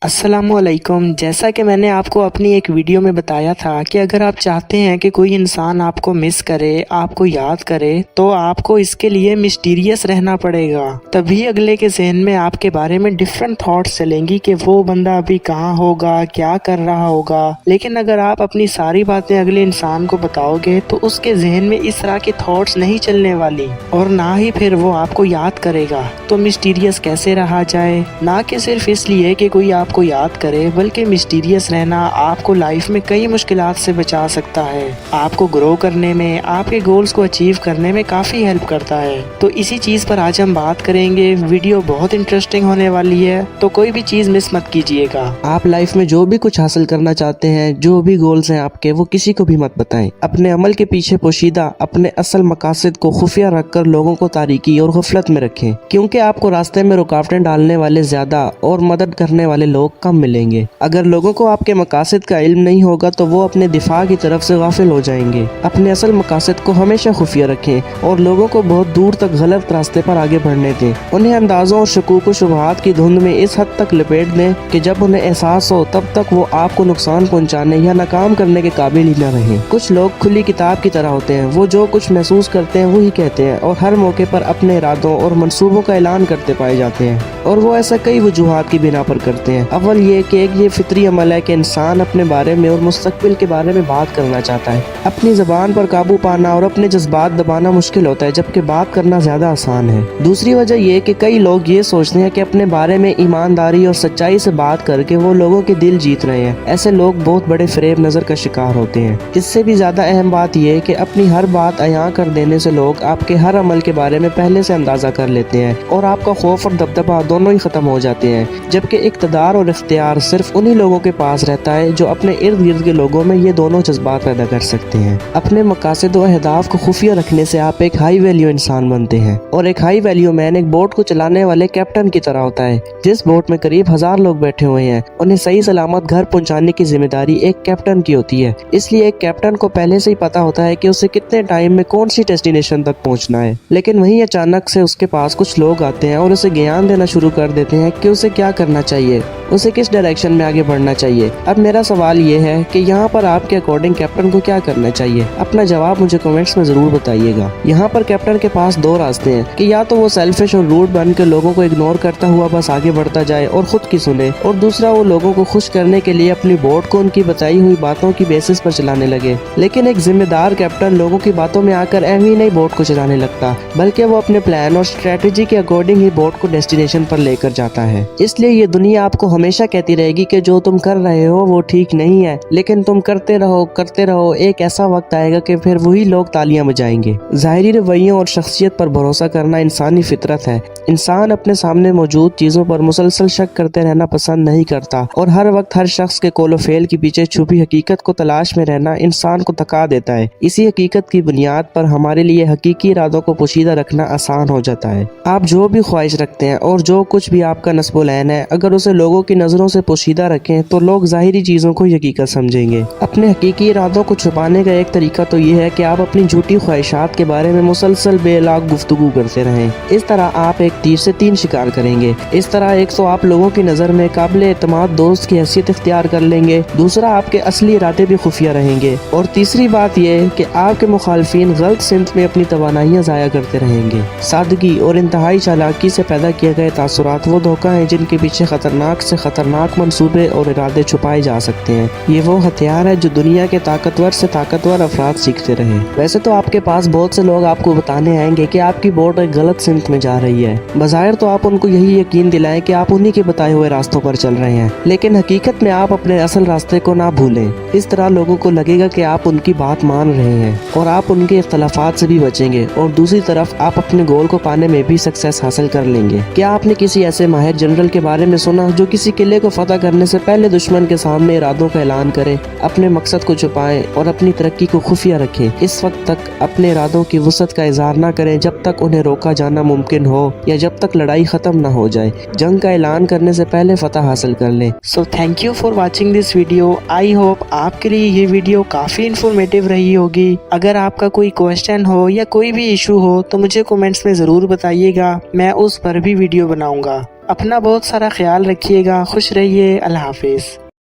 अस्सलामुअलैकुम। जैसा कि मैंने आपको अपनी एक वीडियो में बताया था कि अगर आप चाहते हैं कि कोई इंसान आपको मिस करे, आपको याद करे, तो आपको इसके लिए मिस्टीरियस रहना पड़ेगा। तभी अगले के ज़हन में आपके बारे में डिफरेंट थॉट्स चलेंगी कि वो बंदा अभी कहाँ होगा, क्या कर रहा होगा। लेकिन अगर आप अपनी सारी बातें अगले इंसान को बताओगे तो उसके जहन में इस तरह की थॉट्स नहीं चलने वाली और ना ही फिर वो आपको याद करेगा। तो मिस्टीरियस कैसे रहा जाए, ना कि सिर्फ इसलिए कि कोई आपको याद करे, बल्कि मिस्टीरियस रहना आपको लाइफ में कई मुश्किलात से बचा सकता है, आपको ग्रो करने में, आपके गोल्स को अचीव करने में काफ़ी हेल्प करता है। तो इसी चीज़ पर आज हम बात करेंगे। वीडियो बहुत इंटरेस्टिंग होने वाली है, तो कोई भी चीज़ मिस मत कीजिएगा। आप लाइफ में जो भी कुछ हासिल करना चाहते हैं, जो भी गोल्स हैं आपके, वो किसी को भी मत बताएं। अपने अमल के पीछे पोशीदा अपने असल मकासद को खुफिया रखकर लोगों को तारीकी और गफलत में रखें, क्योंकि आपको रास्ते में रुकावटें डालने वाले ज्यादा और मदद करने वाले लोग कम मिलेंगे। अगर लोगों को आपके मकासद का इल्म नहीं होगा तो वो अपने दिफा की तरफ से गाफिल हो जाएंगे। अपने असल मकासद को हमेशा खुफिया रखें और लोगों को बहुत दूर तक गलत रास्ते पर आगे बढ़ने दें। उन्हें अंदाजों और शकूक व शुबहात की धुंध में इस हद तक लपेट दें कि जब उन्हें एहसास हो तब तक वो आपको नुकसान पहुंचाने या नाकाम करने के काबिल ही न रहें। कुछ लोग खुली किताब की तरह होते हैं, वो जो कुछ महसूस करते हैं वही कहते हैं और हर मौके पर अपने इरादों और मंसूबों का ऐलान करते पाए जाते हैं, और वो ऐसा कई वजूहात की बिना पर करते हैं। अव्वल ये कि एक ये फितरी अमल है कि इंसान अपने बारे में और मुस्तकबिल के बारे में बात करना चाहता है। अपनी ज़बान पर काबू पाना और अपने जज्बात दबाना मुश्किल होता है, जबकि बात करना ज्यादा आसान है। दूसरी वजह ये कि कई लोग ये सोचते हैं कि अपने बारे में ईमानदारी और सच्चाई से बात करके वो लोगों के दिल जीत रहे हैं। ऐसे लोग बहुत बड़े फरेब नजर का शिकार होते हैं। इससे भी ज्यादा अहम बात यह है कि अपनी हर बात अयां कर देने से लोग आपके हर अमल के बारे में पहले से अंदाजा कर लेते हैं और आपका खौफ और दबदबा दोनों ही खत्म हो जाते हैं। जबकि इख्तियार और इख्तियार सिर्फ उन्हीं लोगों के पास रहता है जो अपने इर्द गिर्द के लोगों में ये दोनों जज्बात पैदा कर सकते हैं। अपने मकासद और अहदाफ को खुफिया रखने से आप एक हाई वैल्यू इंसान बनते हैं, और एक हाई वैल्यू मैन एक बोट को चलाने वाले कैप्टन की तरह होता है। जिस बोट में करीब 1000 लोग बैठे हुए हैं, उन्हें सही सलामत घर पहुंचाने की जिम्मेदारी एक कैप्टन की होती है। इसलिए एक कैप्टन को पहले से ही पता होता है कि उसे कितने टाइम में कौन सी डेस्टिनेशन तक पहुंचना है। लेकिन वहीं अचानक से उसके पास कुछ लोग आते हैं और उसे ज्ञान देना शुरू कर देते हैं कि उसे क्या करना चाहिए, उसे किस डायरेक्शन में आगे बढ़ना चाहिए। अब मेरा सवाल ये है कि यहाँ पर आपके अकॉर्डिंग कैप्टन को क्या करना चाहिए? अपना जवाब मुझे कमेंट्स में जरूर बताइएगा। यहाँ पर कैप्टन के पास दो रास्ते हैं कि या तो वो सेल्फिश और रूड बन के लोगों को इग्नोर करता हुआ बस आगे बढ़ता जाए और खुद की सुने, और दूसरा वो लोगों को खुश करने के लिए अपनी बोट को उनकी बताई हुई बातों की बेसिस पर चलाने लगे। लेकिन एक जिम्मेदार कैप्टन लोगों की बातों में आकर एवं ही नहीं बोट को चलाने लगता, बल्कि वो अपने प्लान और स्ट्रेटेजी के अकॉर्डिंग ही बोट को डेस्टिनेशन पर लेकर जाता है। इसलिए ये दुनिया आपको हमेशा कहती रहेगी कि जो तुम कर रहे हो वो ठीक नहीं है, लेकिन तुम करते रहो, एक ऐसा वक्त आएगा कि फिर वही लोग तालियां बजाएंगे। ज़ाहिरी रवैयों और शख्सियत पर भरोसा करना इंसानी फितरत है। इंसान अपने सामने मौजूद चीजों पर मुसलसल शक करते रहना पसंद नहीं करता, और हर वक्त हर शख्स के कोलो फेल के पीछे छुपी हकीकत को तलाश में रहना इंसान को थका देता है। इसी हकीकत की बुनियाद पर हमारे लिए हकीकी इरादों को पोशीदा रखना आसान हो जाता है। आप जो भी ख्वाहिश रखते हैं और जो कुछ भी आपका नस्बोलैन है, अगर उसे लोगों की नजरों से पोशीदा रखें तो लोग ज़ाहिरी चीजों को हकीकत समझेंगे। अपने हकीकी इरादों को छुपाने का एक तरीका तो ये है कि आप अपनी झूठी ख्वाहिशात के बारे में मुसलसल बेलाग गुफ्तगू करते रहें। इस तरह आप एक तीर से 3 शिकार करेंगे। इस तरह एक तो आप लोगों की नज़र में काबिल एतमाद दोस्त की हैसियत इख्तियार कर लेंगे, दूसरा आपके असली इरादे भी खुफिया रहेंगे, और तीसरी बात यह कि आपके मुखालफिन गलत सिमत में अपनी तवानाइयाँ ज़ाया करते रहेंगे। सादगी और इंतहाई चालाकी से पैदा किए गए तासुरात वो धोखा है जिनके पीछे खतरनाक से खतरनाक मंसूबे और इरादे छुपाए जा सकते हैं। ये वो हथियार है जो दुनिया के ताकतवर से ताकतवर अफराद सीखते रहे। वैसे तो आपके पास बहुत से लोग आपको बताने आएंगे कि आपकी बोट एक गलत सिमत में जा रही है। बज़ाहिर तो आप उनको यही यकीन दिलाएं कि आप उन्हीं के बताए हुए रास्तों पर चल रहे हैं, लेकिन हकीकत में आप अपने असल रास्ते को ना भूलें। इस तरह लोगों को लगेगा कि आप उनकी बात मान रहे हैं और आप उनके इख्तलाफात से भी बचेंगे, और दूसरी तरफ आप अपने गोल को पाने में भी सक्सेस हासिल कर लेंगे। क्या आपने किसी ऐसे माहिर जनरल के बारे में सुना जो किसी किले को फतह करने से पहले दुश्मन के सामने इरादों का ऐलान करे, अपने मकसद को छुपाएं और अपनी तरक्की को खुफिया रखें? इस वक्त तक अपने इरादों की वसअत का इजहार न करें जब तक उन्हें रोका जाना मुमकिन हो या जब तक लड़ाई खत्म न हो जाए। जंग का ऐलान करने से पहले फतह हासिल कर लें। So thank you for watching this video. I hope आपके लिए ये वीडियो काफ़ी इंफॉर्मेटिव रही होगी। अगर आपका कोई क्वेश्चन हो या कोई भी इशू हो तो मुझे कमेंट्स में ज़रूर बताइएगा, मैं उस पर भी वीडियो बनाऊंगा। اپنا بہت سارا خیال رکھیے گا، خوش رہیے، اللہ حافظ۔